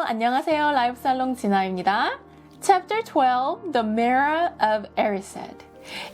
안녕하세요. 라이브 살롱 진아입니다. Chapter 12, The Mirror of Erised.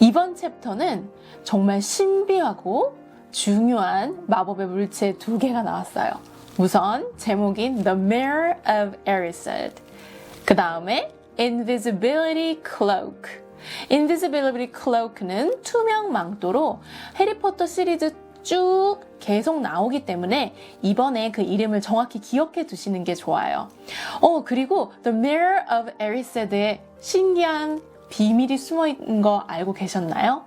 이번 챕터는 정말 신비하고 중요한 마법의 물체 2개가 나왔어요. 우선 제목인 The Mirror of Erised. 그 다음에 Invisibility Cloak. Invisibility Cloak는 투명 망토로 해리포터 시리즈 쭉 계속 나오기 때문에 이번에 그 이름을 정확히 기억해 두시는 게 좋아요. 그리고 The Mirror of Erised의 신기한 비밀이 숨어 있는 거 알고 계셨나요?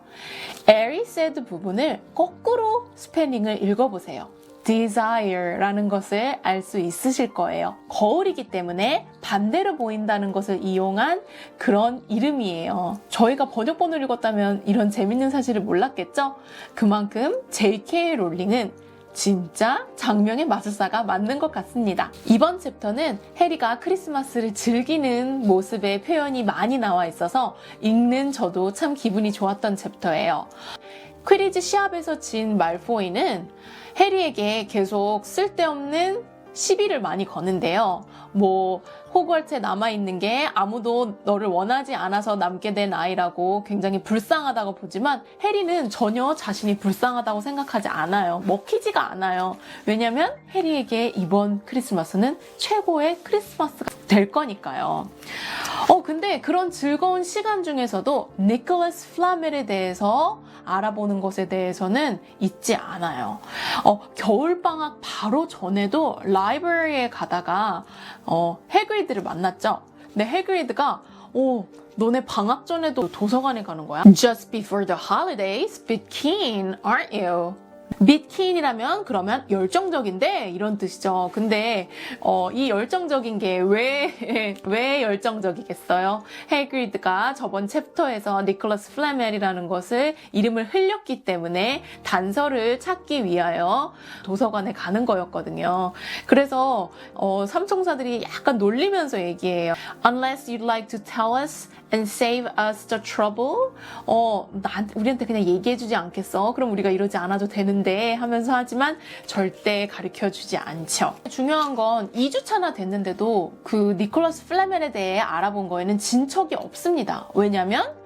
Erised 부분을 거꾸로 스펠링을 읽어보세요. Desire라는 것을 알 수 있으실 거예요. 거울이기 때문에 반대로 보인다는 것을 이용한 그런 이름이에요. 저희가 번역본을 읽었다면 이런 재밌는 사실을 몰랐겠죠? 그만큼 J.K. 롤링은 진짜 장명의 마술사가 맞는 것 같습니다. 이번 챕터는 해리가 크리스마스를 즐기는 모습의 표현이 많이 나와 있어서 읽는 저도 참 기분이 좋았던 챕터예요. 퀴디치 시합에서 진 말포이는 해리에게 계속 쓸데없는 시비를 많이 거는데요. 호그와트에 남아있는 게 아무도 너를 원하지 않아서 남게 된 아이라고 굉장히 불쌍하다고 보지만 해리는 전혀 자신이 불쌍하다고 생각하지 않아요. 먹히지가 않아요. 왜냐면 해리에게 이번 크리스마스는 최고의 크리스마스가 될 거니까요. 근데 그런 즐거운 시간 중에서도 니콜라스 플라멜에 대해서 알아보는 것에 대해서는 잊지 않아요. 겨울방학 바로 전에도 라이브러리에 가다가 해그리드를 만났죠. 근데 해그리드가 너네 방학 전에도 도서관에 가는 거야? Just before the holidays, bit keen, aren't you? bit keen이라면 그러면 열정적인데 이런 뜻이죠. 근데 이 열정적인 게 왜 열정적이겠어요? 해그리드가 저번 챕터에서 니콜라스 플래멜이라는 것을 이름을 흘렸기 때문에 단서를 찾기 위하여 도서관에 가는 거였거든요. 그래서 삼총사들이 약간 놀리면서 얘기해요. Unless you'd like to tell us and save us the trouble. 우리한테 그냥 얘기해주지 않겠어? 그럼 우리가 이러지 않아도 되는데 하면서 하지만 절대 가르쳐주지 않죠. 중요한 건 2주차나 됐는데도 그 니콜라스 플래멜에 대해 알아본 거에는 진척이 없습니다. 왜냐면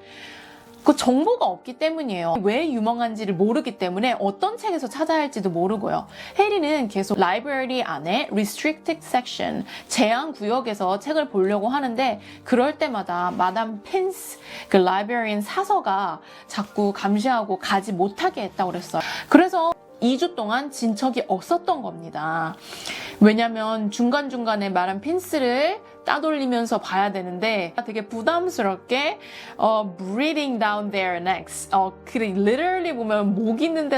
그 정보가 없기 때문이에요. 왜 유명한지를 모르기 때문에 어떤 책에서 찾아야 할지도 모르고요. 해리는 계속 라이브러리 안에 restricted section, 제한 구역에서 책을 보려고 하는데 그럴 때마다 마담 펜스, 그 라이브러리인 사서가 자꾸 감시하고 가지 못하게 했다고 그랬어요. 그래서 2주 동안 진척이 없었던 겁니다. 왜냐면 중간중간에 마담 펜스를 따돌리면서 봐야 되는데 되게 부담스럽게 breathing down their necks. literally 보면 목 있는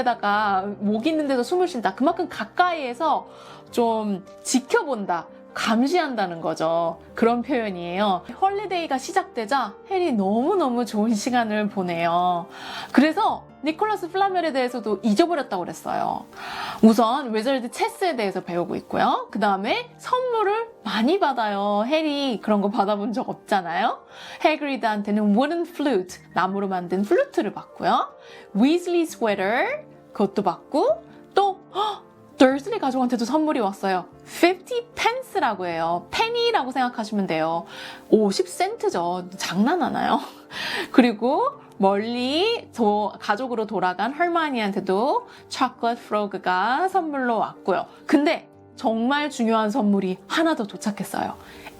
데서 숨을 쉰다. 그만큼 가까이에서 좀 지켜본다. 감시한다는 거죠. 그런 표현이에요. 홀리데이가 시작되자 해리 너무너무 좋은 시간을 보내요. 그래서 니콜라스 플라멜에 대해서도 잊어버렸다고 그랬어요. 우선 위저드 체스에 대해서 배우고 있고요. 그 다음에 선물을 많이 받아요. 해리 그런 거 받아본 적 없잖아요. 해그리드한테는 wooden flute, 나무로 만든 플루트를 받고요. 위즐리 스웨터 그것도 받고 또 더슬리 가족한테도 선물이 왔어요. 50 펜스라고 해요. 페니라고 생각하시면 돼요. 50센트죠. 장난하나요? 그리고 멀리 가족으로 돌아간 헐마니한테도 초콜릿 프로그가 선물로 왔고요. 근데 정말 중요한 선물이 하나 더 도착했어요.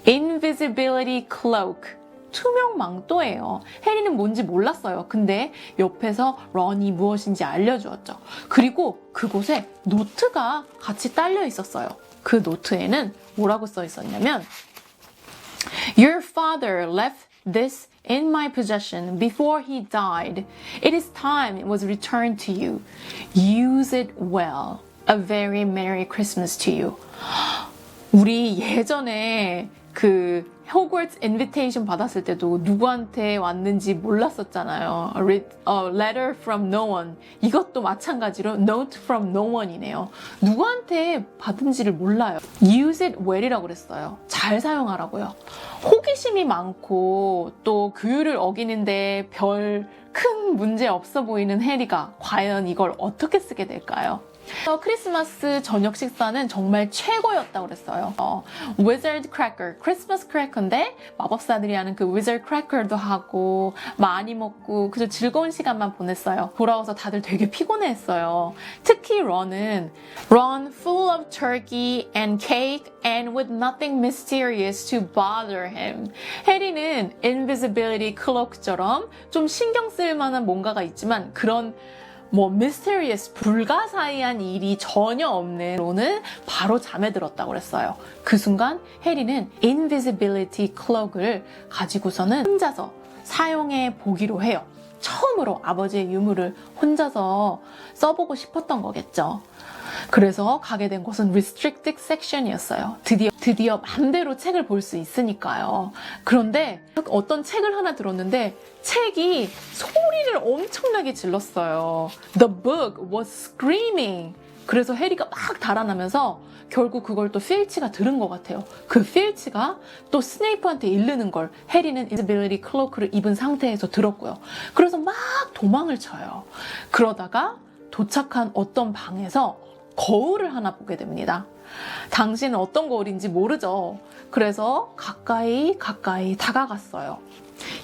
Invisibility Cloak. 투명 망토예요. 해리는 뭔지 몰랐어요. 근데 옆에서 런이 무엇인지 알려주었죠. 그리고 그곳에 노트가 같이 딸려 있었어요. 그 노트에는 뭐라고 써 있었냐면 Your father left this in my possession before he died. It is time it was returned to you. Use it well. A very Merry Christmas to you. 우리 예전에 그 호그와트 인비테이션 받았을 때도 누구한테 왔는지 몰랐었잖아요. Letter from no one. 이것도 마찬가지로 Note from no one이네요. 누구한테 받은지를 몰라요. Use it well이라고 그랬어요. 잘 사용하라고요. 호기심이 많고 또 규율을 어기는데 별 큰 문제 없어 보이는 해리가 과연 이걸 어떻게 쓰게 될까요? 크리스마스 저녁 식사는 정말 최고였다고 그랬어요. Wizard Cracker, 크리스마스 크래커인데 마법사들이 하는 그 Wizard Cracker도 하고 많이 먹고 그저 즐거운 시간만 보냈어요. 돌아와서 다들 되게 피곤해했어요. 특히 런은 Ron full of turkey and cake and with nothing mysterious to bother him. 해리는 invisibility cloak처럼 좀 신경 쓸 만한 뭔가가 있지만 그런 mysterious, 불가사의한 일이 전혀 없는 론은 바로 잠에 들었다고 그랬어요. 그 순간 해리는 invisibility cloak을 가지고서는 혼자서 사용해 보기로 해요. 처음으로 아버지의 유물을 혼자서 써보고 싶었던 거겠죠. 그래서 가게 된 곳은 restricted section이었어요. 드디어 맘대로 책을 볼 수 있으니까요. 그런데 어떤 책을 하나 들었는데 책이 소리를 엄청나게 질렀어요. The book was screaming. 그래서 해리가 막 달아나면서 결국 그걸 또 필치가 들은 것 같아요. 그 필치가 또 스네이프한테 이르는 걸 해리는 invisibility cloak를 입은 상태에서 들었고요. 그래서 막 도망을 쳐요. 그러다가 도착한 어떤 방에서 거울을 하나 보게 됩니다. 당신은 어떤 거울인지 모르죠. 그래서 가까이 다가갔어요.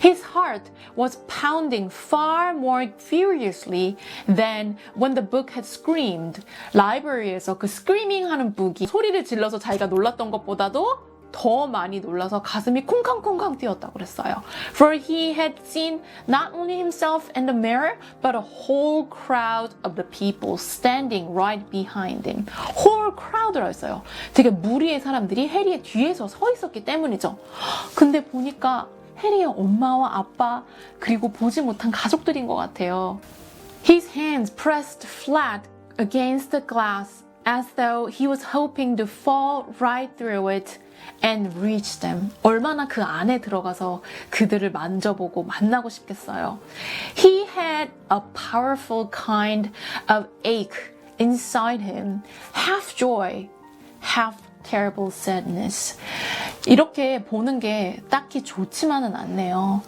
His heart was pounding far more furiously than when the book had screamed. 라이브러리에서 그 screaming 하는 북이 소리를 질러서 자기가 놀랐던 것보다도 더 많이 놀라서 가슴이 쿵쾅쿵쾅 뛰었다고 그랬어요. For he had seen not only himself in the mirror, but a whole crowd of the people standing right behind him. whole crowd라고 했어요. 되게 무리의 사람들이 해리의 뒤에서 서 있었기 때문이죠. 근데 보니까 해리의 엄마와 아빠 그리고 보지 못한 가족들인 것 같아요. His hands pressed flat against the glass as though he was hoping to fall right through it and reach them. 얼마나 그 안에 들어가서 그들을 만져보고 만나고 싶겠어요. He had a powerful kind of ache inside him, half joy, half terrible sadness. 이렇게 보는 게 딱히 좋지만은 않네요.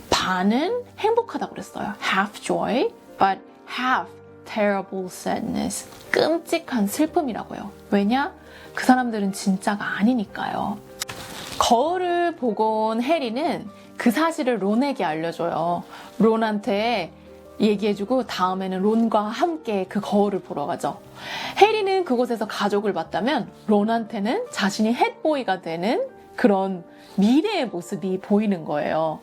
반은 행복하다고 그랬어요. half joy, but half terrible sadness. 끔찍한 슬픔이라고요. 왜냐? 그 사람들은 진짜가 아니니까요. 거울을 보고 온 해리는 그 사실을 론에게 알려줘요. 론한테 얘기해주고 다음에는 론과 함께 그 거울을 보러 가죠. 해리는 그곳에서 가족을 봤다면 론한테는 자신이 햇보이가 되는 그런 미래의 모습이 보이는 거예요.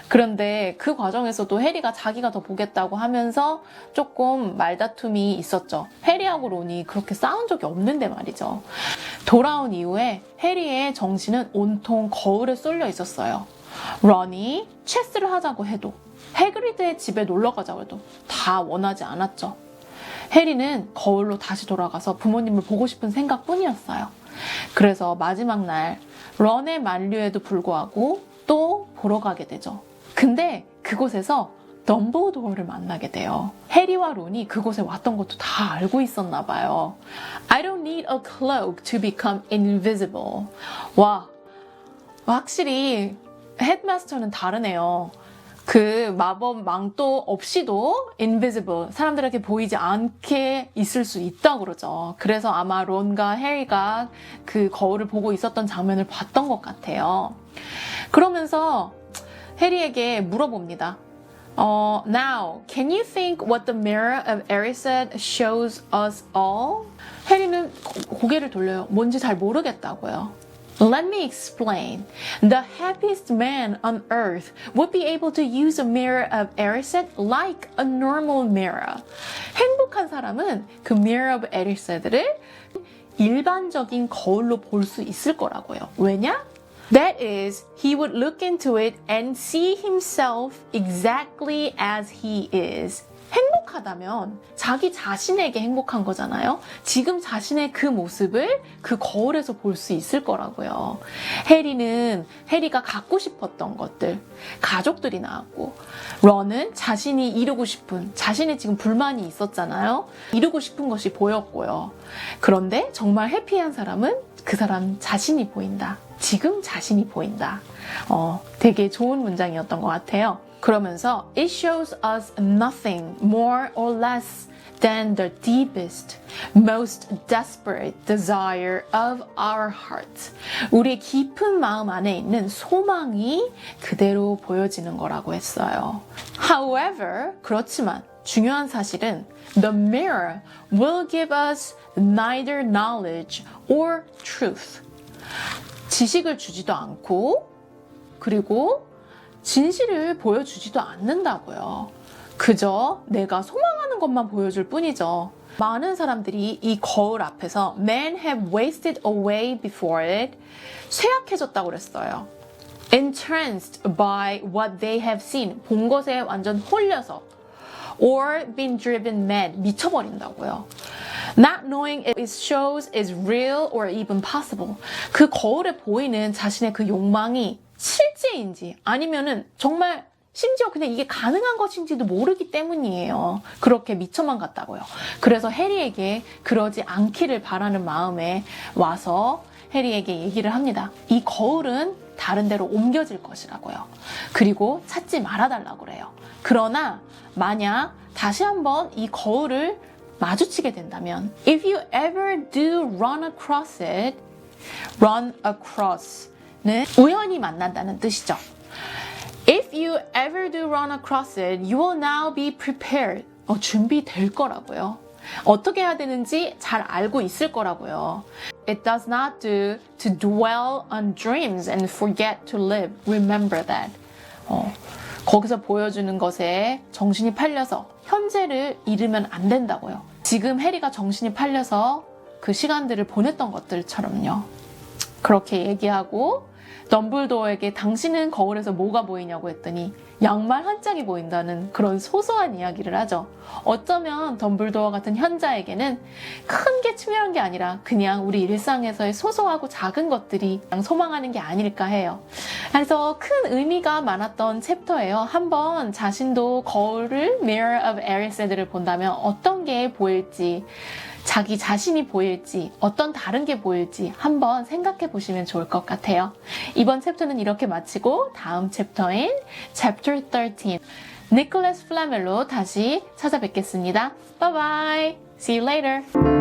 그런데 그 과정에서도 해리가 자기가 더 보겠다고 하면서 조금 말다툼이 있었죠. 해리하고 론이 그렇게 싸운 적이 없는데 말이죠. 돌아온 이후에 해리의 정신은 온통 거울에 쏠려 있었어요. 런이 체스를 하자고 해도 해그리드의 집에 놀러 가자고 해도 다 원하지 않았죠. 해리는 거울로 다시 돌아가서 부모님을 보고 싶은 생각뿐이었어요. 그래서 마지막 날 런의 만류에도 불구하고 또 보러 가게 되죠. 근데 그곳에서 덤블도어를 만나게 돼요. 해리와 론이 그곳에 왔던 것도 다 알고 있었나 봐요. I don't need a cloak to become invisible. 와, 확실히 헤드마스터는 다르네요. 그 마법 망토 없이도 invisible, 사람들에게 보이지 않게 있을 수 있다고 그러죠. 그래서 아마 론과 해리가 그 거울을 보고 있었던 장면을 봤던 것 같아요. 그러면서 해리에게 물어봅니다. Now, can you think what the mirror of Erised shows us all? 해리는 고개를 돌려요. 뭔지 잘 모르겠다고요. Let me explain. The happiest man on earth would be able to use a mirror of Erised like a normal mirror. 행복한 사람은 그 mirror of Erised를 일반적인 거울로 볼 수 있을 거라고요. 왜냐? That is, he would look into it and see himself exactly as he is. 행복하다면 자기 자신에게 행복한 거잖아요. 지금 자신의 그 모습을 그 거울에서 볼 수 있을 거라고요. 해리가 갖고 싶었던 것들, 가족들이 나왔고, 런은 자신이 이루고 싶은, 자신의 지금 불만이 있었잖아요. 이루고 싶은 것이 보였고요. 그런데 정말 해피한 사람은 그 사람 자신이 보인다. 지금 자신이 보인다. 되게 좋은 문장이었던 것 같아요. 그러면서 It shows us nothing more or less than the deepest, most desperate desire of our hearts. 우리의 깊은 마음 안에 있는 소망이 그대로 보여지는 거라고 했어요. However, 그렇지만 중요한 사실은 the mirror will give us neither knowledge or truth. 지식을 주지도 않고 그리고 진실을 보여주지도 않는다고요. 그저 내가 소망하는 것만 보여줄 뿐이죠. 많은 사람들이 이 거울 앞에서 Men have wasted away before it 쇠약해졌다고 그랬어요. Entranced by what they have seen 본 것에 완전 홀려서 or been driven mad 미쳐버린다고요. Not knowing if it shows is real or even possible. 그 거울에 보이는 자신의 그 욕망이 실제인지 아니면은 정말 심지어 그냥 이게 가능한 것인지도 모르기 때문이에요. 그렇게 미쳐만 갔다고요. 그래서 해리에게 그러지 않기를 바라는 마음에 와서 해리에게 얘기를 합니다. 이 거울은 다른 데로 옮겨질 것이라고요. 그리고 찾지 말아달라고 그래요. 그러나 만약 다시 한번 이 거울을 마주치게 된다면 If you ever do run across it, run across는 우연히 만난다는 뜻이죠. If you ever do run across it, you will now be prepared. 준비될 거라고요. 어떻게 해야 되는지 잘 알고 있을 거라고요. It does not do to dwell on dreams and forget to live. Remember that. 거기서 보여주는 것에 정신이 팔려서 현재를 잃으면 안 된다고요. 지금 해리가 정신이 팔려서 그 시간들을 보냈던 것들처럼요. 그렇게 얘기하고 덤블도어에게 당신은 거울에서 뭐가 보이냐고 했더니 양말 한 짝이 보인다는 그런 소소한 이야기를 하죠. 어쩌면 덤블도어 같은 현자에게는 큰 게 중요한 게 아니라 그냥 우리 일상에서의 소소하고 작은 것들이 그냥 소망하는 게 아닐까 해요. 그래서 큰 의미가 많았던 챕터예요. 한번 자신도 거울을 Mirror of Erised를 본다면 어떤 게 보일지 자기 자신이 보일지 어떤 다른 게 보일지 한번 생각해 보시면 좋을 것 같아요. 이번 챕터는 이렇게 마치고 다음 챕터인 Chapter 13 니콜라스 플라멜로 다시 찾아뵙겠습니다. Bye bye. See you later.